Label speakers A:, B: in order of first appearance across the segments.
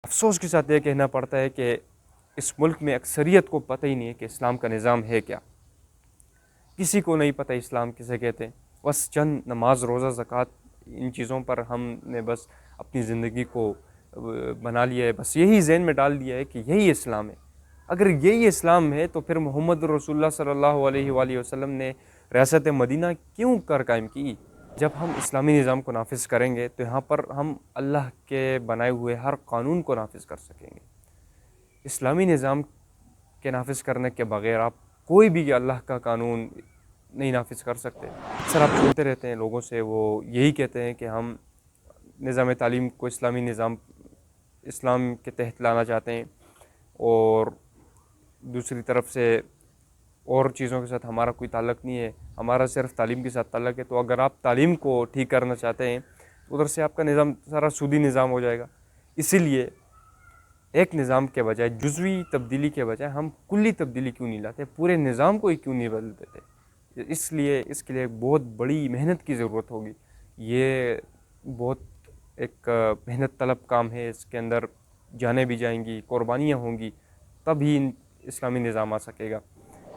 A: افسوس کے ساتھ یہ کہنا پڑتا ہے کہ اس ملک میں اکثریت کو پتہ ہی نہیں ہے کہ اسلام کا نظام ہے کیا. کسی کو نہیں پتہ اسلام کسے کہتے ہیں. بس چند نماز روزہ زکوٰۃ ان چیزوں پر ہم نے بس اپنی زندگی کو بنا لیا ہے، بس یہی ذہن میں ڈال دیا ہے کہ یہی اسلام ہے. اگر یہی اسلام ہے تو پھر محمد رسول اللہ صلی اللہ علیہ وآلہ وسلم نے ریاست مدینہ کیوں کر قائم کی؟ جب ہم اسلامی نظام کو نافذ کریں گے تو یہاں پر ہم اللہ کے بنائے ہوئے ہر قانون کو نافذ کر سکیں گے. اسلامی نظام کے نافذ کرنے کے بغیر آپ کوئی بھی اللہ کا قانون نہیں نافذ کر سکتے. اکثر آپ سنتے رہتے ہیں لوگوں سے، وہ یہی کہتے ہیں کہ ہم نظام تعلیم کو اسلامی نظام اسلام کے تحت لانا چاہتے ہیں، اور دوسری طرف سے اور چیزوں کے ساتھ ہمارا کوئی تعلق نہیں ہے، ہمارا صرف تعلیم کے ساتھ تعلق ہے. تو اگر آپ تعلیم کو ٹھیک کرنا چاہتے ہیں تو ادھر سے آپ کا نظام سارا سودی نظام ہو جائے گا. اسی لیے ایک نظام کے بجائے جزوی تبدیلی کے بجائے ہم کلی تبدیلی کیوں نہیں لاتے، پورے نظام کو ہی کیوں نہیں بدل دیتے؟ اس کے لیے ایک بہت بڑی محنت کی ضرورت ہوگی. یہ بہت ایک محنت طلب کام ہے، اس کے اندر جانیں بھی جائیں گی، قربانیاں ہوں گی، تب ہی اسلامی نظام آ سکے گا.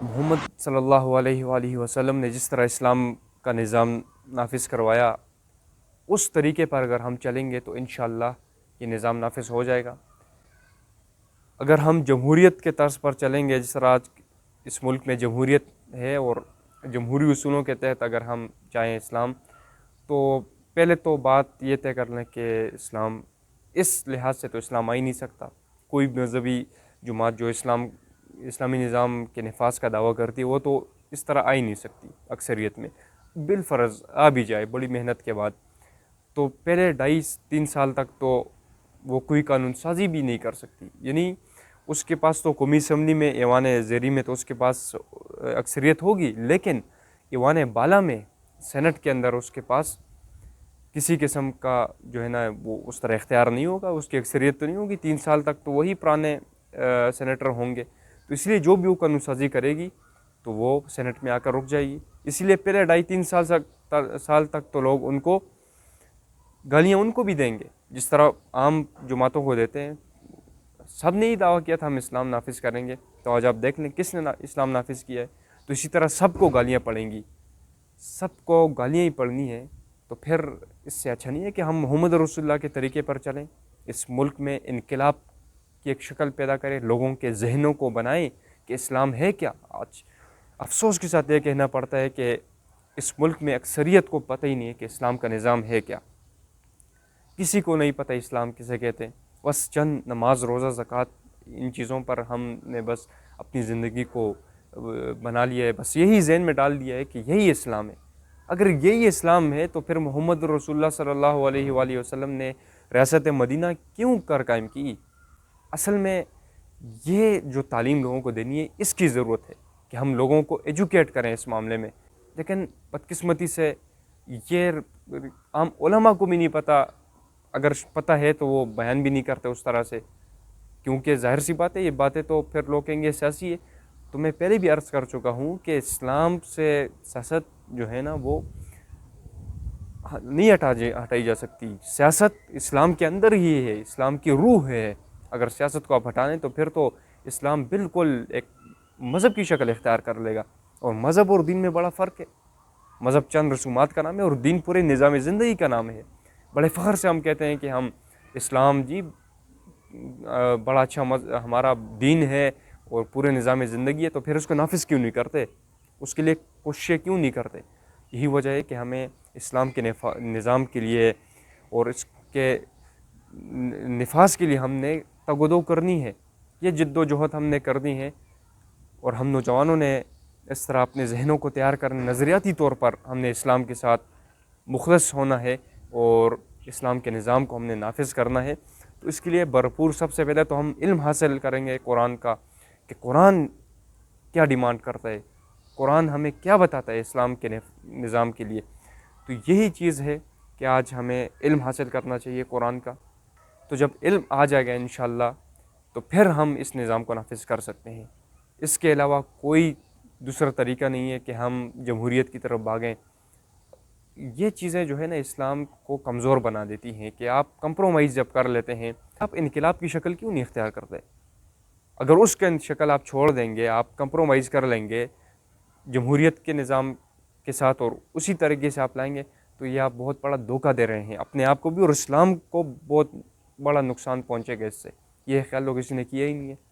A: محمد صلی اللہ علیہ وآلہ وسلم نے جس طرح اسلام کا نظام نافذ کروایا، اس طریقے پر اگر ہم چلیں گے تو انشاءاللہ یہ نظام نافذ ہو جائے گا. اگر ہم جمہوریت کے طرز پر چلیں گے، جس طرح آج اس ملک میں جمہوریت ہے اور جمہوری اصولوں کے تحت اگر ہم چاہیں اسلام، تو پہلے تو بات یہ طے کر لیں کہ اسلام اس لحاظ سے تو اسلام آ ہی نہیں سکتا. کوئی مذہبی جماعت جو اسلامی نظام کے نفاذ کا دعویٰ کرتی ہے وہ تو اس طرح آ ہی نہیں سکتی. اکثریت میں بالفرض آ بھی جائے بڑی محنت کے بعد تو پہلے 2.5-3 سال تک تو وہ کوئی قانون سازی بھی نہیں کر سکتی. یعنی اس کے پاس تو قومی اسمبلی میں ایوان زیری میں تو اس کے پاس اکثریت ہوگی، لیکن ایوان بالا میں سینٹ کے اندر اس کے پاس کسی قسم کا جو ہے نا وہ اس طرح اختیار نہیں ہوگا، اس کی اکثریت تو نہیں ہوگی. 3 سال تک تو وہی پرانے سینیٹر ہوں گے. تو اس لیے جو بھی وہ قانون سازی کرے گی تو وہ سینٹ میں آ کر رک جائے گی. اس لیے پہلے 2.5-3 سال تک تو لوگ ان کو گالیاں ان کو بھی دیں گے، جس طرح عام جماعتوں کو دیتے ہیں. سب نے ہی دعویٰ کیا تھا ہم اسلام نافذ کریں گے، تو آج آپ دیکھ لیں کس نے اسلام نافذ کیا ہے. تو اسی طرح سب کو گالیاں پڑیں گی، سب کو گالیاں ہی پڑنی ہیں. تو پھر اس سے اچھا نہیں ہے کہ ہم محمد رسول اللہ کے طریقے پر چلیں، اس ملک میں انقلاب کی ایک شکل پیدا کریں، لوگوں کے ذہنوں کو بنائیں کہ اسلام ہے کیا. آج افسوس کے ساتھ یہ کہنا پڑتا ہے کہ اس ملک میں اکثریت کو پتہ ہی نہیں ہے کہ اسلام کا نظام ہے کیا. کسی کو نہیں پتہ اسلام کسے کہتے ہیں. بس چند نماز روزہ زکوٰۃ ان چیزوں پر ہم نے بس اپنی زندگی کو بنا لیا ہے، بس یہی ذہن میں ڈال دیا ہے کہ یہی اسلام ہے. اگر یہی اسلام ہے تو پھر محمد رسول اللہ صلی اللہ علیہ وآلہ وسلم نے ریاست مدینہ کیوں کر قائم کی؟ اصل میں یہ جو تعلیم لوگوں کو دینی ہے اس کی ضرورت ہے کہ ہم لوگوں کو ایجوکیٹ کریں اس معاملے میں. لیکن بدقسمتی سے یہ عام علماء کو بھی نہیں پتہ، اگر پتہ ہے تو وہ بیان بھی نہیں کرتے اس طرح سے، کیونکہ ظاہر سی بات ہے یہ باتیں تو پھر لوگ کہیں گے سیاسی ہے. تو میں پہلے بھی عرض کر چکا ہوں کہ اسلام سے سیاست جو ہے نا وہ نہیں ہٹائی جا سکتی. سیاست اسلام کے اندر ہی ہے، اسلام کی روح ہے. اگر سیاست کو آپ ہٹا دیں تو پھر تو اسلام بالکل ایک مذہب کی شکل اختیار کر لے گا. اور مذہب اور دین میں بڑا فرق ہے. مذہب چند رسومات کا نام ہے اور دین پورے نظام زندگی کا نام ہے. بڑے فخر سے ہم کہتے ہیں کہ ہم اسلام جی بڑا اچھا ہمارا دین ہے اور پورے نظام زندگی ہے، تو پھر اس کو نافذ کیوں نہیں کرتے، اس کے لیے کوششیں کیوں نہیں کرتے؟ یہی وجہ ہے کہ ہمیں اسلام کے نظام کے لیے اور اس کے نفاذ کے لیے ہم نے تگ و دو کرنی ہے. یہ جد و جہد ہم نے کرنی ہے، اور ہم نوجوانوں نے اس طرح اپنے ذہنوں کو تیار کرنے، نظریاتی طور پر ہم نے اسلام کے ساتھ مخلص ہونا ہے اور اسلام کے نظام کو ہم نے نافذ کرنا ہے. تو اس کے لیے بھرپور سب سے پہلے تو ہم علم حاصل کریں گے قرآن کا، کہ قرآن کیا ڈیمانڈ کرتا ہے، قرآن ہمیں کیا بتاتا ہے اسلام کے نظام کے لیے. تو یہی چیز ہے کہ آج ہمیں علم حاصل کرنا چاہیے قرآن کا. تو جب علم آ جائے گا انشاءاللہ تو پھر ہم اس نظام کو نافذ کر سکتے ہیں. اس کے علاوہ کوئی دوسرا طریقہ نہیں ہے کہ ہم جمہوریت کی طرف بھاگیں. یہ چیزیں جو ہے نا اسلام کو کمزور بنا دیتی ہیں کہ آپ کمپرومائز جب کر لیتے ہیں، آپ انقلاب کی شکل کیوں نہیں اختیار کرتے؟ اگر اس کے شکل آپ چھوڑ دیں گے، آپ کمپرومائز کر لیں گے جمہوریت کے نظام کے ساتھ اور اسی طریقے سے آپ لائیں گے، تو یہ آپ بہت بڑا دھوکہ دے رہے ہیں اپنے آپ کو بھی، اور اسلام کو بہت بڑا نقصان پہنچے گا اس سے۔ یہ خیال لوگ کسی نے کیا ہی نہیں ہے۔